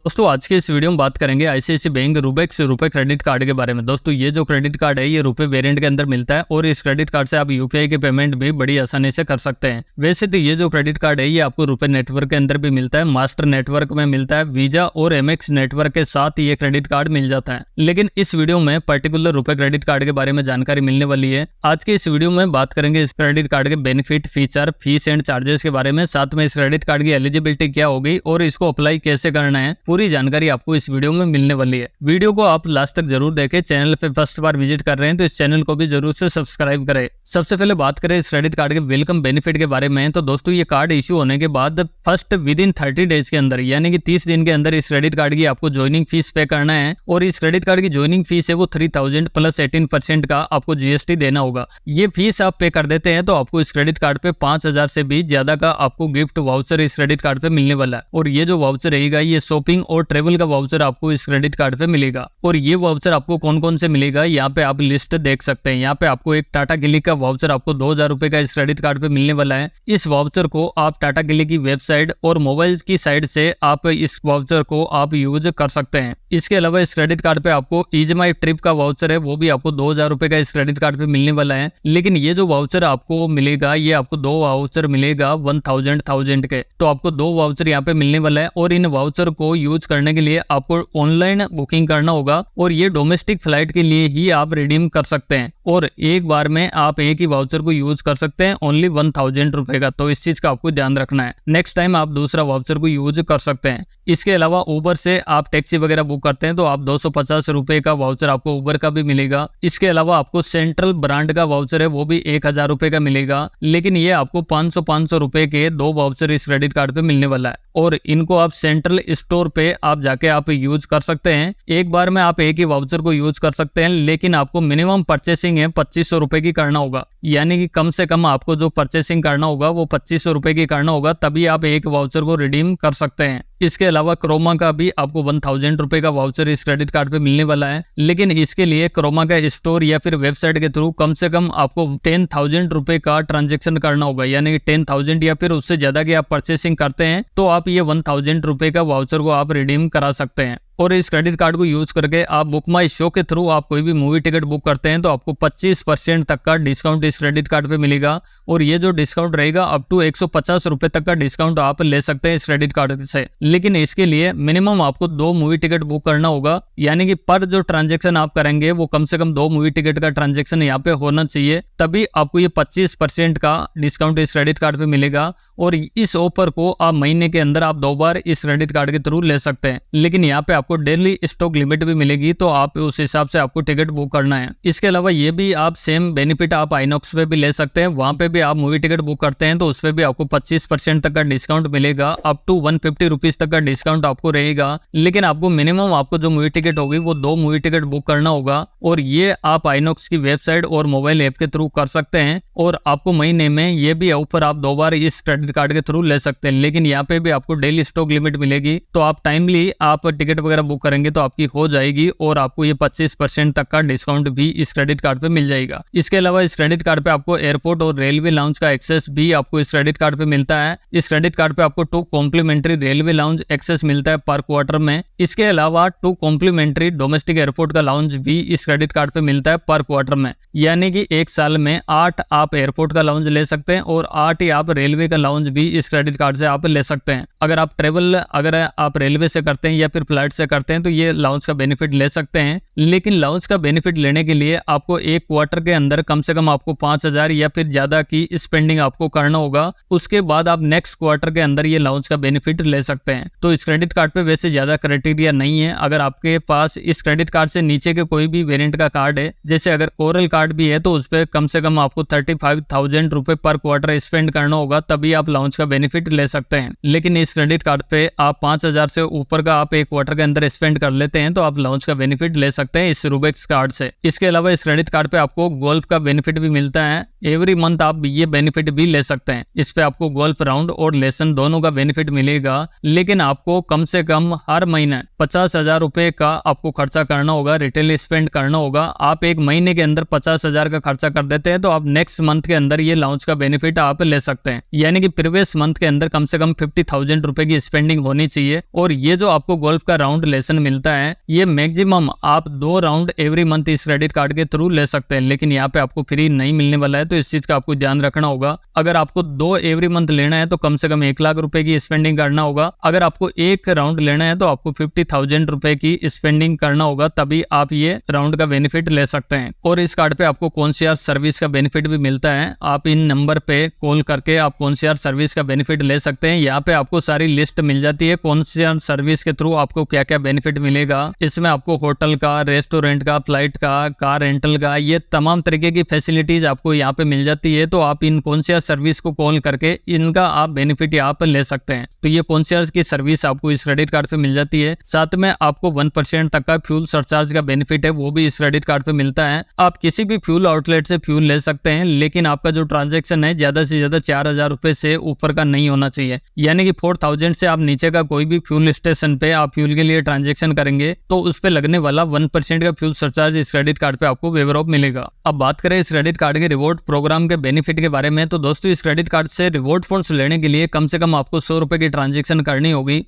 दोस्तों आज के इस वीडियो में बात करेंगे आईसीआईसीआई बैंक रूबेक्स रुपए क्रेडिट कार्ड के बारे में। दोस्तों ये जो क्रेडिट कार्ड है ये रुपए वेरिएंट के अंदर मिलता है और इस क्रेडिट कार्ड से आप यूपीआई के पेमेंट भी बड़ी आसानी से कर सकते हैं। वैसे तो ये जो क्रेडिट कार्ड है ये आपको रुपए नेटवर्क के अंदर भी मिलता है, मास्टर नेटवर्क में मिलता है, वीजा और एमएक्स नेटवर्क के साथ ये क्रेडिट कार्ड मिल जाता है। लेकिन इस वीडियो में पर्टिकुलर रुपए क्रेडिट कार्ड के बारे में जानकारी मिलने वाली है। आज के इस वीडियो में बात करेंगे इस क्रेडिट कार्ड के benefit, feature, fees and charges के बारे में, साथ में इस क्रेडिट कार्ड की एलिजिबिलिटी क्या होगी और इसको अप्लाई कैसे करना है, पूरी जानकारी आपको इस वीडियो में मिलने वाली है। वीडियो को आप लास्ट तक जरूर देखें। चैनल पे फर्स्ट बार विजिट कर रहे हैं तो इस चैनल को भी जरूर से सब्सक्राइब करें। सबसे पहले बात करें इस क्रेडिट कार्ड के वेलकम बेनिफिट के बारे में, तो दोस्तों ये कार्ड इश्यू होने के बाद फर्स्ट विद इन 30 डेज के अंदर यानी कि 30 दिन के अंदर इस क्रेडिट कार्ड की आपको ज्वाइनिंग फीस पे करना है और इस क्रेडिट कार्ड की ज्वाइनिंग फीस है वो 3000 प्लस 18% का आपको जीएसटी देना होगा। ये फीस आप पे कर देते हैं तो आपको इस क्रेडिट कार्ड पे 5000 से भी ज्यादा का आपको गिफ्ट वाउचर इस क्रेडिट कार्ड पे मिलने वाला है। और ये जो वाउचर रहेगा ये शॉपिंग और ट्रेवल का वाउचर आपको इस क्रेडिट कार्ड पे मिलेगा। और ये वाउचर आपको कौन कौन से मिलेगा यहाँ पे आप लिस्ट देख सकते हैं। यहाँ पे आपको एक टाटा क्लिक का वाउचर आपको 2000 रुपए का इस क्रेडिट कार्ड पे मिलने वाला है। इस वाउचर को आप टाटा क्लिक की वेबसाइट और मोबाइल की साइड से आप इस वाउचर को आप यूज कर सकते हैं। इसके अलावा इस क्रेडिट कार्ड पे आपको इज माई ट्रिप का वाउचर है वो भी आपको 2000 रुपए का इस क्रेडिट कार्ड पे मिलने वाला है। लेकिन ये जो वाउचर आपको मिलेगा ये आपको 2 वाउचर मिलेगा 1000 के, तो आपको 2 वाउचर यहाँ पे मिलने वाला है। और इन वाउचर को यूज करने के लिए आपको ऑनलाइन बुकिंग करना होगा और ये डोमेस्टिक फ्लाइट के लिए ही आप रिडीम कर सकते हैं और एक बार में आप एक ही वाउचर को यूज कर सकते हैं ओनली 1000 रुपए का, तो इस चीज का आपको ध्यान रखना है। नेक्स्ट टाइम आप दूसरा वाउचर को यूज कर सकते हैं। इसके अलावा उबर से आप टैक्सी वगैरह बुक करते हैं तो आप 250 रुपए का वाउचर आपको उबर का भी मिलेगा। इसके अलावा आपको सेंट्रल ब्रांड का वाउचर है वो भी 1000 रुपए का मिलेगा। लेकिन ये आपको 500 रुपए के 2 वाउचर इस क्रेडिट कार्ड पे मिलने वाला है और इनको आप सेंट्रल स्टोर पे आप जाके आप यूज कर सकते हैं। एक बार में आप एक ही वाउचर को यूज कर सकते हैं, लेकिन आपको मिनिमम परचेसिंग है 2500 रुपए की करना होगा। यानी कि कम से कम आपको जो परचेसिंग करना होगा वो 2500 रुपए की करना होगा, तभी आप एक वाउचर को रिडीम कर सकते हैं। इसके अलावा क्रोमा का भी आपको 1000 रुपए का वाउचर इस क्रेडिट कार्ड पे मिलने वाला है। लेकिन इसके लिए क्रोमा का स्टोर या फिर वेबसाइट के थ्रू कम से कम आपको 10,000 रुपए का ट्रांजेक्शन करना होगा। यानी कि 10,000 या फिर उससे ज्यादा की आप परचेसिंग करते हैं तो आप ये 1000 रुपए का वाउचर को आप रिडीम करा सकते हैं। और इस क्रेडिट कार्ड को यूज करके आप बुक माई शो के थ्रू आप कोई भी मूवी टिकट बुक करते हैं तो आपको 25% तक का डिस्काउंट इस क्रेडिट कार्ड पे मिलेगा। और ये जो डिस्काउंट रहेगा अप टू 150 रुपए तक का डिस्काउंट आप ले सकते हैं इस क्रेडिट कार्ड से। लेकिन इसके लिए मिनिमम आपको 2 मूवी टिकट बुक करना होगा। यानी कि पर जो ट्रांजेक्शन आप करेंगे वो कम से कम 2 मूवी टिकट का ट्रांजेक्शन यहाँ पे होना चाहिए, तभी आपको ये 25% का डिस्काउंट इस क्रेडिट कार्ड पे मिलेगा। और इस ऑफर को आप महीने के अंदर आप 2 बार इस क्रेडिट कार्ड के थ्रू ले सकते हैं। लेकिन यहाँ पे आपको डेली स्टॉक लिमिट भी मिलेगी, तो आप उस हिसाब से आपको टिकट बुक करना है। इसके अलावा ये भी आप सेम बेनिफिट आप आइनॉक्स पे भी ले सकते हैं। वहां पे भी आप मूवी टिकट बुक करते हैं तो उस पे भी आपको 25% तक का डिस्काउंट मिलेगा। अप टू 150 रुपीज तक का डिस्काउंट आपको रहेगा। लेकिन आपको मिनिमम आपको जो मूवी टिकट होगी वो 2 मूवी टिकट बुक करना होगा। और ये आप आइनॉक्स की वेबसाइट और मोबाइल ऐप के थ्रू कर सकते हैं। और आपको महीने में ये भी ऑफर आप 2 बार इस क्रेडिट कार्ड के थ्रू ले सकते हैं। लेकिन यहाँ पे भी आपको डेली स्टॉक लिमिट मिलेगी, तो आप टाइमली आप टिकट वगैरह बुक करेंगे तो आपकी हो जाएगी और आपको ये 25% तक का डिस्काउंट भी इस क्रेडिट कार्ड पे मिल जाएगा। इसके अलावा इस क्रेडिट कार्ड पे आपको एयरपोर्ट और रेलवे लाउंज का एक्सेस भी आपको इस क्रेडिट कार्ड पे मिलता है। इस क्रेडिट कार्ड पे आपको 2 कॉम्प्लीमेंट्री रेलवे लाउंज एक्सेस मिलता है पर क्वार्टर में। इसके अलावा 2 कॉम्प्लीमेंट्री डोमेस्टिक एयरपोर्ट का लाउंज भी इस क्रेडिट कार्ड पे मिलता है पर क्वार्टर में। यानी कि एक साल में 8 आप एयरपोर्ट का लाउंज ले सकते हैं और 8 ही आप रेलवे का लाउंज भी इस क्रेडिट कार्ड से आप ले सकते हैं। अगर आप ट्रेवल अगर आप रेलवे से करते हैं या फिर फ्लाइट से करते हैं तो ये लाउंज का बेनिफिट ले सकते हैं। लेकिन लाउंज का बेनिफिट लेने के लिए आपको एक क्वार्टर के अंदर कम से कम आपको 5000 या फिर ज्यादा की स्पेंडिंग आपको करना होगा। उसके बाद आप नेक्स्ट क्वार्टर के अंदर ये लाउंज का बेनिफिट ले सकते हैं। तो इस क्रेडिट कार्ड पे वैसे ज्यादा क्राइटेरिया नहीं है। अगर आपके पास इस क्रेडिट कार्ड से नीचे के कोई भी वेरिएंट का कार्ड है, जैसे अगर कोरल कार्ड भी है, तो उस पर कम से कम आपको 35,000 रुपए पर क्वार्टर स्पेंड करना होगा, तभी आप लाउंज का बेनिफिट ले सकते हैं। लेकिन इस क्रेडिट कार्ड पे आप 5000 से ऊपर का आप एक क्वार्टर के अंदर स्पेंड कर लेते हैं तो आप लाउंज का बेनिफिट ले सकते हैं इस रूबेक्स कार्ड से। इसके अलावा इस क्रेडिट कार्ड पे आपको गोल्फ का बेनिफिट भी मिलता है। एवरी मंथ आप ये बेनिफिट भी ले सकते हैं। इस पे आपको गोल्फ राउंड और लेसन दोनों का बेनिफिट मिलेगा, लेकिन आपको कम से कम हर महीने 50,000 रुपए का आपको खर्चा करना होगा, रिटेल स्पेंड करना होगा। आप एक महीने के अंदर 50,000 का खर्चा कर देते हैं तो आप नेक्स्ट मंथ के अंदर ये लॉन्च का बेनिफिट आप ले सकते हैं। यानी कि प्रीवियस मंथ के अंदर कम से कम 50,000 रुपए की स्पेंडिंग होनी चाहिए। और ये जो आपको गोल्फ का राउंड लेसन मिलता है, ये मैक्सिमम आप 2 राउंड एवरी मंथ इस क्रेडिट कार्ड के थ्रू ले सकते हैं, लेकिन यहाँ पे आपको फ्री नहीं मिलने वाला है, तो इस चीज का आपको ध्यान रखना होगा। अगर आपको 2 एवरी मंथ लेना है तो कम से कम 1 लाख रुपए की स्पेंडिंग करना होगा। अगर आपको 1 राउंड लेना है तो आपको 50,000 रुपए की स्पेंडिंग करना होगा, तभी आप ये राउंड का बेनिफिट ले सकते हैं। और इस कार्ड पे आपको कॉन्शियस सर्विस का बेनिफिट भी मिलता है। आप इन नंबर पे कॉल करके आप कॉन्शियस सर्विस का बेनिफिट ले सकते हैं। यहाँ पे आपको सारी लिस्ट मिल जाती है कॉन्शियस सर्विस के थ्रू आपको क्या क्या बेनिफिट मिलेगा। इसमें आपको होटल का, रेस्टोरेंट का, फ्लाइट का, कार रेंटल का, ये तमाम तरीके की फैसिलिटीज आपको यहाँ पे मिल जाती है। तो आप इन कॉन्शियस सर्विस को कॉल करके इनका आप बेनिफिट यहाँ पे ले सकते हैं। तो ये कॉन्शियस की सर्विस आपको इस क्रेडिट कार्ड पे मिल जाती है। साथ में आपको 1% तक का फ्यूल सरचार्ज का बेनिफिट है, वो भी इस क्रेडिट कार्ड पे मिलता है। आप किसी भी फ्यूल आउटलेट से फ्यूल ले सकते हैं, लेकिन आपका जो ट्रांजैक्शन है ज्यादा से ज्यादा 4,000 रुपए से ऊपर का नहीं होना चाहिए। यानी कि 4,000 से आप नीचे का कोई भी फ्यूल स्टेशन पे आप फ्यूल के लिए ट्रांजैक्शन करेंगे तो उस पे लगने वाला 1% का फ्यूल सरचार्ज इस क्रेडिट कार्ड पे आपको वेवर ऑफ मिलेगा। अब बात करें इस क्रेडिट कार्ड के रिवॉर्ड प्रोग्राम के बेनिफिट के बारे में, तो दोस्तों इस क्रेडिट कार्ड से रिवॉर्ड फंड्स लेने के लिए कम से कम आपको 100 रुपए की ट्रांजैक्शन करनी होगी।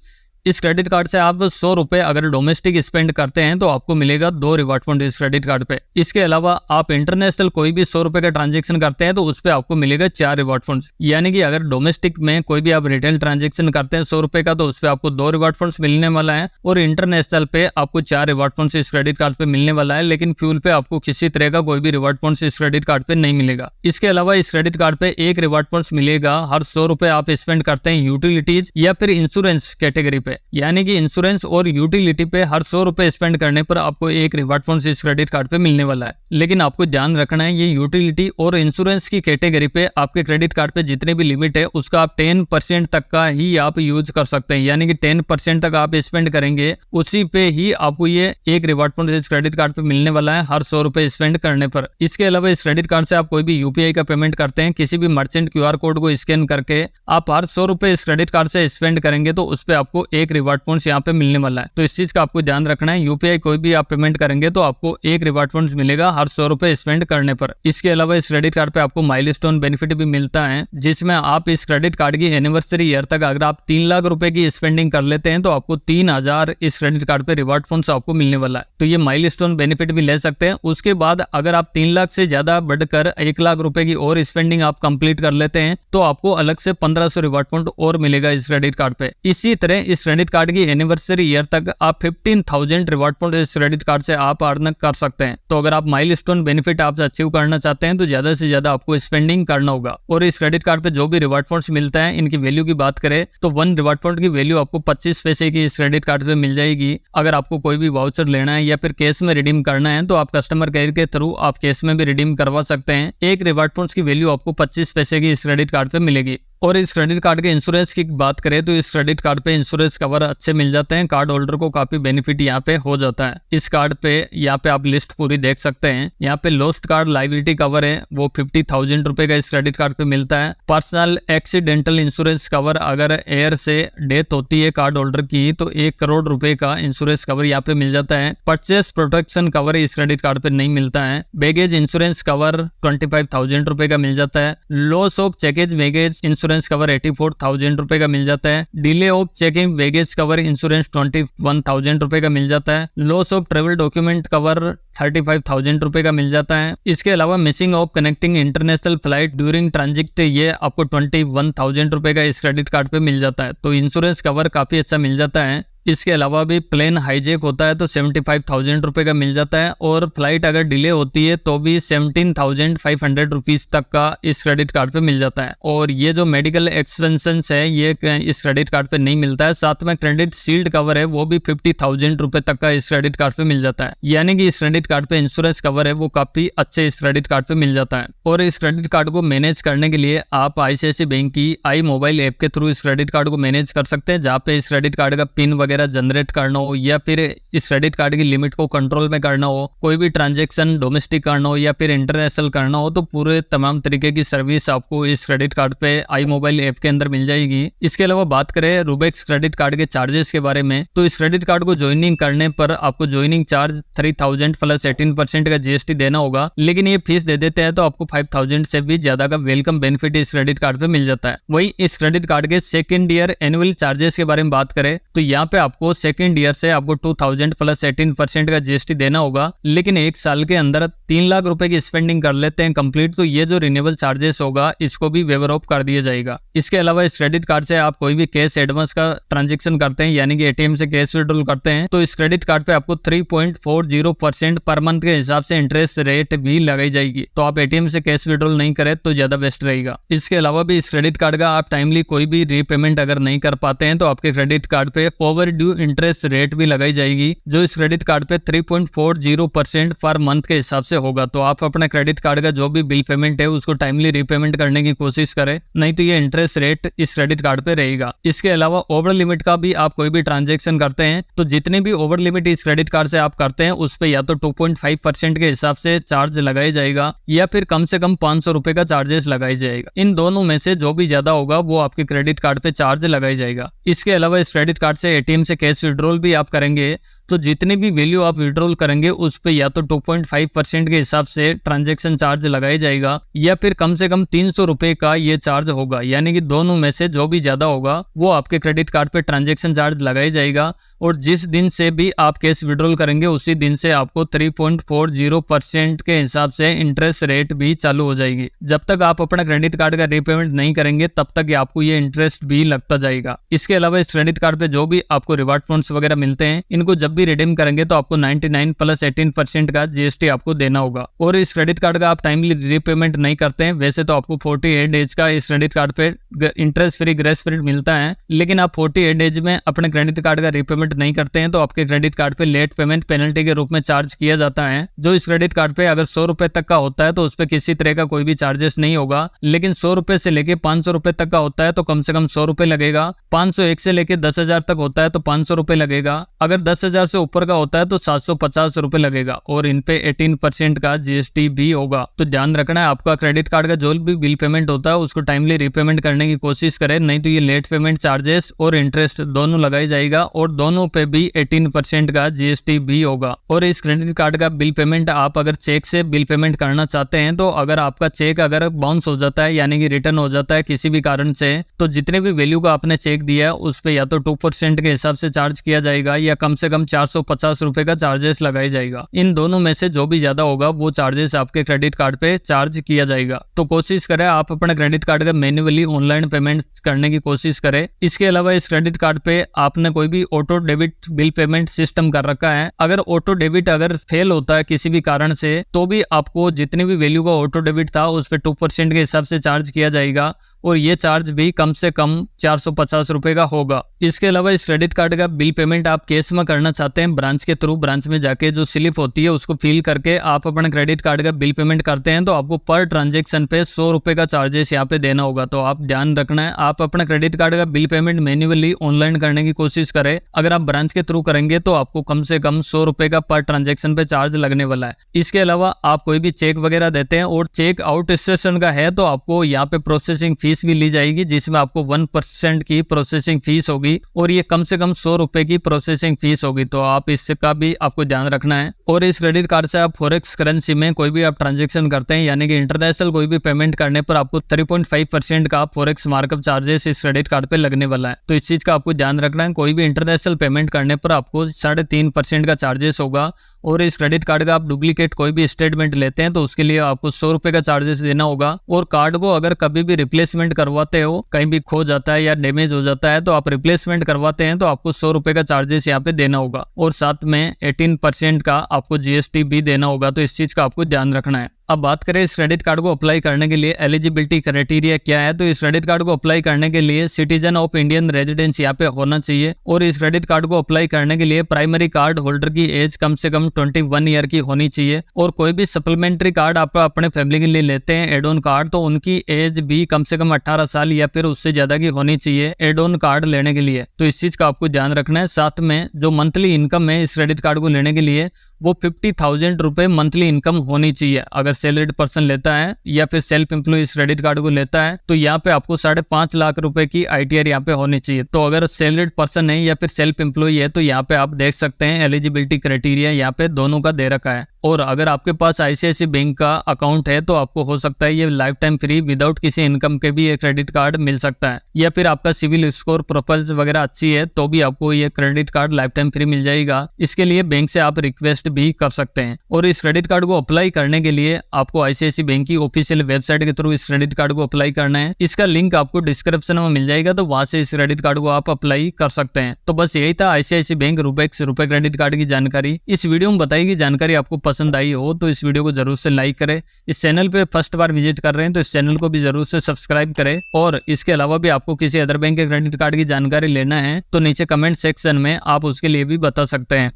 इस क्रेडिट कार्ड से आप 100 रुपए अगर डोमेस्टिक स्पेंड करते हैं तो आपको मिलेगा 2 रिवॉर्ड फंड इस क्रेडिट कार्ड पे। इसके अलावा आप इंटरनेशनल कोई भी 100 रुपए का ट्रांजैक्शन करते हैं तो उस पे आपको मिलेगा 4 रिवॉर्ड फंड्स। यानी कि अगर डोमेस्टिक में कोई भी आप रिटेल ट्रांजैक्शन करते हैं 100 रुपए का तो उस पे आपको 2 रिवॉर्ड फंड्स मिलने वाला है, और इंटरनेशनल पे आपको 4 रिवॉर्ड फंड्स इस क्रेडिट कार्ड पे मिलने वाला है। लेकिन फ्यूल पे आपको किसी तरह का कोई भी रिवॉर्ड फंड्स इस क्रेडिट कार्ड पे नहीं मिलेगा। इसके अलावा इस क्रेडिट कार्ड पे 1 रिवॉर्ड फंड्स मिलेगा हर 100 रुपए आप स्पेंड करते हैं यूटिलिटीज या फिर इंश्योरेंस कैटेगरी पे। यानी कि इंश्योरेंस और यूटिलिटी पे हर 100 रुपए स्पेंड करने पर आपको 1 रिवॉर्ड फंड्स इस क्रेडिट कार्ड पे मिलने वाला है। लेकिन आपको ध्यान रखना है ये यूटिलिटी और इंश्योरेंस की कैटेगरी पे आपके क्रेडिट कार्ड पे जितने भी लिमिट है उसका आप 10% तक का ही आप यूज कर सकते हैं। यानी कि 10% तक आप स्पेंड करेंगे उसी पे ही आपको ये 1 रिवॉर्ड फंड इस क्रेडिट कार्ड पे मिलने वाला है हर 100 रुपए स्पेंड करने पर। इसके अलावा इस क्रेडिट कार्ड से आप कोई भी यूपीआई का पेमेंट करते हैं, किसी भी मर्चेंट क्यूआर कोड को स्कैन करके आप हर 100 रुपए इस क्रेडिट कार्ड से स्पेंड करेंगे तो उस पे आपको 1 रिवॉर्ड फंड्स यहाँ पे मिलने वाला है। तो इस चीज का आपको ध्यान रखना है, यूपीआई कोई भी आप पेमेंट करेंगे तो आपको 1 रिवॉर्ड फंड्स मिलेगा हर 100 रुपए स्पेंड करने पर। इसके अलावा इस क्रेडिट कार्ड पे आपको माइलस्टोन बेनिफिट भी मिलता है, जिसमें आप इस क्रेडिट कार्ड की एनिवर्सरी ईयर तक अगर आप 3 लाख रुपए की स्पेंडिंग कर लेते हैं तो आपको 3,000 इस क्रेडिट कार्ड पे रिवॉर्ड फंड्स आपको मिलने वाला है। तो ये माइलस्टोन बेनिफिट भी ले सकते हैं। उसके बाद अगर आप 3 लाख से ज्यादा बढ़कर 1 लाख रुपए की और स्पेंडिंग आप कंप्लीट कर लेते हैं तो आपको अलग से 1500 रिवॉर्ड फंड और मिलेगा इस क्रेडिट कार्ड पे। इसी तरह इस क्रेडिट कार्ड की एनिवर्सरी ईयर तक आप 15,000 रिवॉर्ड फंड इस क्रेडिट कार्ड से आप अर्न कर सकते हैं। तो अगर आप माइलस्टोन बेनिफिट आप अचीव करना चाहते हैं तो ज्यादा से ज्यादा आपको स्पेंडिंग करना होगा। और इस क्रेडिट कार्ड पे जो भी रिवॉर्ड फंड्स मिलता है इनकी वैल्यू की बात करें तो 1 रिवॉर्ड फंड की वैल्यू आपको 25 पैसे की इस क्रेडिट कार्ड पे मिल जाएगी। अगर आपको कोई भी वाउचर लेना है या फिर कैश में रिडीम करना है तो आप कस्टमर केयर के थ्रू आप कैश में भी रिडीम करवा सकते हैं। 1 रिवॉर्ड फंड्स की वैल्यू आपको 25 पैसे की इस क्रेडिट कार्ड पे मिलेगी। और इस क्रेडिट कार्ड के इंश्योरेंस की बात करें तो इस क्रेडिट कार्ड पे इंश्योरेंस कवर अच्छे मिल जाते हैं, कार्ड होल्डर को काफी बेनिफिट यहाँ पे हो जाता है। इस कार्ड पे यहाँ पे आप लिस्ट पूरी देख सकते हैं। यहाँ पे लॉस्ट कार्ड लाइबिलिटी कवर है वो 50,000 रुपए का इस क्रेडिट कार्ड पे मिलता है। पर्सनल एक्सीडेंटल इंश्योरेंस कवर अगर एयर से डेथ होती है कार्ड होल्डर की तो 1 करोड़ रुपए का इंश्योरेंस कवर यहाँ पे मिल जाता है। परचेस प्रोटेक्शन कवर इस क्रेडिट कार्ड पे नहीं मिलता है। बैगेज इंश्योरेंस कवर 25,000 रुपए का मिल जाता है। Loss of checked baggage insurance cover 84,000 रुपए का मिल जाता है। Delay of checking baggage cover insurance 21,000 रुपए का मिल जाता है। Loss of travel document cover 35,000 रुपए का मिल जाता है। इसके अलावा missing of connecting international flight during transit ये आपको 21,000 रुपए का इस क्रेडिट कार्ड पे मिल जाता है। तो इंश्योरेंस कवर काफी अच्छा मिल जाता है। इसके अलावा भी प्लेन हाईजेक होता है तो 75,000 रुपए का मिल जाता है। और फ्लाइट अगर डिले होती है तो भी 17,500 रुपीज तक का इस क्रेडिट कार्ड पे मिल जाता है। और ये जो मेडिकल एक्सपेंसेस है ये इस क्रेडिट कार्ड पे नहीं मिलता है। साथ में क्रेडिट शील्ड कवर है वो भी 50,000 रुपए तक का इस क्रेडिट कार्ड पे मिल जाता है। यानी कि इस क्रेडिट कार्ड पे इंश्योरेंस कवर है वो काफी अच्छे इस क्रेडिट कार्ड पे मिल जाता है। और इस क्रेडिट कार्ड को मैनेज करने के लिए आप आईसीआईसीआई बैंक की आई मोबाइल ऐप के थ्रू इस क्रेडिट कार्ड को मैनेज कर सकते हैं, जहाँ पे इस क्रेडिट कार्ड का पिन वगैरह वगैरह जनरेट करना हो या फिर इस क्रेडिट कार्ड की लिमिट को कंट्रोल में करना हो, कोई भी ट्रांजैक्शन डोमेस्टिक करना हो या फिर इंटरनेशनल करना हो, तो पूरे तमाम तरीके की सर्विस आपको इस क्रेडिट कार्ड पे आई मोबाइल ऐप के अंदर मिल जाएगी। इसके अलावा बात करें रूबेक्स क्रेडिट कार्ड के चार्जेस के बारे में, तो इस क्रेडिट कार्ड को ज्वाइनिंग करने पर आपको ज्वाइनिंग चार्ज 3000 प्लस 18% का जीएसटी देना होगा, लेकिन ये फीस दे देते हैं तो आपको 5000 से भी ज्यादा का वेलकम बेनिफिट इस क्रेडिट कार्ड पे मिल जाता है। वही इस क्रेडिट कार्ड के सेकंड ईयर एनुअल चार्जेस के बारे में बात करें तो यहाँ पे आपको सेकंड ईयर से आपको 2000 प्लस 18% का जीएसटी देना होगा, लेकिन एक साल के अंदर 3 लाख रुपए की स्पेंडिंग कर लेते हैं कंप्लीट तो ये जो रिन्यूअल चार्जेस होगा इसको भी वेवर ऑफ कर दिया जाएगा। इसके अलावा इस क्रेडिट कार्ड से आप कोई भी कैश एडवांस का ट्रांजेक्शन करते हैं यानी कि एटीएम से कैश विड्रॉल करते हैं तो इस क्रेडिट कार्ड पे आपको 3.40% पर मंथ के हिसाब से इंटरेस्ट रेट भी लगाई जाएगी। तो आप एटीएम से कैश विड्रॉल नहीं करें तो ज्यादा बेस्ट रहेगा। इसके अलावा भी इस क्रेडिट कार्ड का आप टाइमली कोई भी रीपेमेंट अगर नहीं कर पाते हैं तो आपके क्रेडिट कार्ड पे ओवर ड्यू इंटरेस्ट रेट भी लगाई जाएगी, जो इस क्रेडिट कार्ड पे 3.40% पर मंथ के हिसाब से होगा। तो आप अपने क्रेडिट कार्ड का जो भी बिल पेमेंट है उसको टाइमली रीपेमेंट करने की कोशिश करें, नहीं तो ये इंटरेस्ट रेट इस क्रेडिट कार्ड पे रहेगा। इसके अलावा ओवर लिमिट का भी आप कोई भी ट्रांजेक्शन करते हैं तो जितनी भी ओवर लिमिट इस क्रेडिट कार्ड से आप करते हैं उस पे या तो 2.5% के हिसाब से चार्ज लगाया जाएगा या फिर कम से कम 500 रुपए का चार्जेस लगाया जाएगा। इन दोनों में से जो भी ज्यादा होगा वो आपके क्रेडिट कार्ड पे चार्ज लगाया जाएगा। इसके अलावा इस क्रेडिट कार्ड से एटीएम से कैश विड्रॉल भी आप करेंगे तो जितनी भी वैल्यू आप विड्रॉल करेंगे उस पे या तो 2.5% के हिसाब से ट्रांजैक्शन चार्ज लगाया जाएगा या फिर कम से कम 300 रुपए का ये चार्ज होगा, यानी कि दोनों में से जो भी ज्यादा होगा वो आपके क्रेडिट कार्ड पे ट्रांजैक्शन चार्ज लगाया जाएगा। और जिस दिन से भी आप कैश विड्रॉल करेंगे उसी दिन से आपको 3.40% के हिसाब से इंटरेस्ट रेट भी चालू हो जाएगी। जब तक आप अपना क्रेडिट कार्ड का रीपेमेंट नहीं करेंगे तब तक आपको ये इंटरेस्ट भी लगता जाएगा। इसके अलावा इस क्रेडिट कार्ड पे जो भी आपको रिवार्ड पॉइंट्स वगैरह मिलते हैं इनको जब भी रिडीम करेंगे तो आपको 99 प्लस 18% का जीएसटी आपको देना होगा। और इस क्रेडिट कार्ड का आप टाइमली रीपेमेंट नहीं करते हैं वैसे तो आपको 48 डेज का इस क्रेडिट कार्ड पे इंटरेस्ट फ्री ग्रेस पीरियड मिलता है, लेकिन आप 48 डेज में अपने क्रेडिट कार्ड का रीपेमेंट नहीं करते हैं तो आपके क्रेडिट कार्ड पे लेट पेमेंट पेनल्टी के रूप में चार्ज किया जाता है। जो इस क्रेडिट कार्ड पे अगर 100 रुपए तक का होता है तो उस पर किसी तरह का कोई भी चार्जेस नहीं होगा, लेकिन 100 रुपए से लेके 500 रुपए तक का होता है तो कम से कम 100 रुपए लगेगा। 501 से लेके 10,000 तक होता है तो 500 रुपए लगेगा। अगर 10,000 से ऊपर का होता है तो 750 रुपए लगेगा और इन पे 18% का जीएसटी भी होगा। तो ध्यान रखना है आपका क्रेडिट कार्ड का जो भी बिल पेमेंट होता है उसको टाइमली रीपेमेंट करने की कोशिश करें, नहीं तो ये लेट पेमेंट चार्जेस और इंटरेस्ट दोनों लगाई जाएगा और दोनों पे भी 18% का जीएसटी भी होगा। और इस क्रेडिट कार्ड का बिल पेमेंट आप अगर चेक से बिल पेमेंट करना चाहते हैं तो अगर आपका चेक अगर बाउंस हो जाता है यानी कि रिटर्न हो जाता है किसी भी कारण से तो जितने भी वैल्यू का आपने चेक दिया है उस पे या तो 2% के हिसाब से चार्ज किया जाएगा या कम से कम 450 रुपए का चार्जेस लगाया जाएगा। इन दोनों में से जो भी ज्यादा होगा वो चार्जेस आपके क्रेडिट कार्ड पे चार्ज किया जाएगा। तो कोशिश करें आप अपने क्रेडिट कार्ड का मैन्युअली ऑनलाइन पेमेंट करने की कोशिश करें। इसके अलावा इस क्रेडिट कार्ड पे आपने कोई भी auto debit bill payment system कर रखा है, अगर ऑटो डेबिट अगर फेल होता है किसी भी कारण से तो भी आपको जितनी भी वैल्यू का ऑटो डेबिट था उस पर 2% के हिसाब से चार्ज किया जाएगा और ये चार्ज भी कम से कम 450 रुपए का होगा। इसके अलावा इस क्रेडिट कार्ड का बिल पेमेंट आप कैश में करना चाहते हैं ब्रांच के थ्रू, ब्रांच में जाके जो स्लिप होती है उसको फिल करके आप अपने क्रेडिट कार्ड का बिल पेमेंट करते हैं तो आपको पर ट्रांजेक्शन पे 100 रुपए का चार्जेस यहाँ पे देना होगा। तो आप ध्यान रखना है आप अपना क्रेडिट कार्ड का बिल पेमेंट मैन्युअली ऑनलाइन करने की कोशिश करें। अगर आप ब्रांच के थ्रू करेंगे तो आपको कम से कम 100 रुपए का पर ट्रांजेक्शन पे चार्ज लगने वाला है। इसके अलावा आप कोई भी चेक वगैरह देते हैं और चेक आउट स्टेशन का है तो आपको यहाँ पे प्रोसेसिंग फीस भी ली जाएगी जिसमें आपको 1% की प्रोसेसिंग फीस होगी और ये कम से कम 100 रुपए की प्रोसेसिंग फीस होगी। तो आप इसका भी आपको ध्यान रखना है। और इस क्रेडिट कार्ड से आप फॉरेक्स करेंसी में कोई भी आप ट्रांजेक्शन करते हैं यानी कि इंटरनेशनल कोई भी पेमेंट करने पर आपको 3.5% का फॉरेक्स मार्कअप चार्जेस इस क्रेडिट कार्ड पे लगने वाला है। तो इस चीज का आपको ध्यान रखना है। कोई भी इंटरनेशनल पेमेंट करने पर आपको 3.5% का चार्जेस होगा और इस क्रेडिट कार्ड का आप डुप्लीकेट कोई भी स्टेटमेंट लेते हैं तो उसके लिए आपको 100 रुपए का चार्जेस देना होगा। और कार्ड को अगर कभी भी रिप्लेसमेंट करवाते हो, कहीं भी खो जाता है या डैमेज हो जाता है तो आप रिप्लेसमेंट करवाते हैं तो आपको 100 रुपए का चार्जेस यहाँ पे देना होगा और साथ में 18% का आपको जीएसटी भी देना होगा। तो इस चीज का आपको ध्यान रखना है। अब बात करें इस क्रेडिट कार्ड को अप्लाई करने के लिए एलिजिबिलिटी क्राइटेरिया क्या है, तो इस क्रेडिट कार्ड को अप्लाई करने के लिए सिटीजन ऑफ इंडियन रेजिडेंस यहाँ पे होना चाहिए और इस क्रेडिट कार्ड को अप्लाई करने के लिए प्राइमरी कार्ड होल्डर की एज कम से कम 21 ईयर की होनी चाहिए और कोई भी सप्लीमेंट्री कार्ड आप अपने फैमिली के लिए लेते हैं एड ऑन कार्ड, तो उनकी एज भी कम से कम 18 साल या फिर उससे ज्यादा की होनी चाहिए एड ऑन कार्ड लेने के लिए। तो इस चीज का आपको ध्यान रखना है। साथ में जो मंथली इनकम है इस क्रेडिट कार्ड को लेने के लिए वो 50,000 रुपए मंथली इनकम होनी चाहिए। अगर सैलरीड पर्सन लेता है या फिर सेल्फ एम्प्लॉय इस क्रेडिट कार्ड को लेता है तो यहाँ पे आपको 5.5 लाख रुपए की ITR यहाँ पे होनी चाहिए। तो अगर सैलरीड पर्सन है या फिर सेल्फ एम्प्लॉय है तो यहाँ पे आप देख सकते हैं एलिजिबिलिटी क्राइटेरिया यहाँ पे दोनों का दे रखा है। और अगर आपके पास ICICI बैंक का अकाउंट है तो आपको हो सकता है ये लाइफ टाइम फ्री विदाउट किसी इनकम के भी ये क्रेडिट कार्ड मिल सकता है, या फिर आपका सिविल स्कोर प्रोफाइल वगैरह अच्छी है तो भी आपको ये credit card lifetime free मिल जाएगा। इसके लिए बैंक से आप रिक्वेस्ट भी कर सकते हैं। और इस क्रेडिट कार्ड को अप्लाई करने के लिए आपको ICICI बैंक की ऑफिशियल वेबसाइट के थ्रू इस क्रेडिट कार्ड को अप्लाई करना है। इसका लिंक आपको डिस्क्रिप्शन में मिल जाएगा, तो वहां से इस क्रेडिट कार्ड को आप अप्लाई कर सकते हैं। तो बस यही था ICICI बैंक रुपेक्स रुपए क्रेडिट कार्ड की जानकारी। इस वीडियो में बताई गई जानकारी आपको पसंद आई हो तो इस वीडियो को जरूर से लाइक करें। इस चैनल पे फर्स्ट बार विजिट कर रहे हैं तो इस चैनल को भी जरूर से सब्सक्राइब करें। और इसके अलावा भी आपको किसी अदर बैंक के क्रेडिट कार्ड की जानकारी लेना है तो नीचे कमेंट सेक्शन में आप उसके लिए भी बता सकते हैं।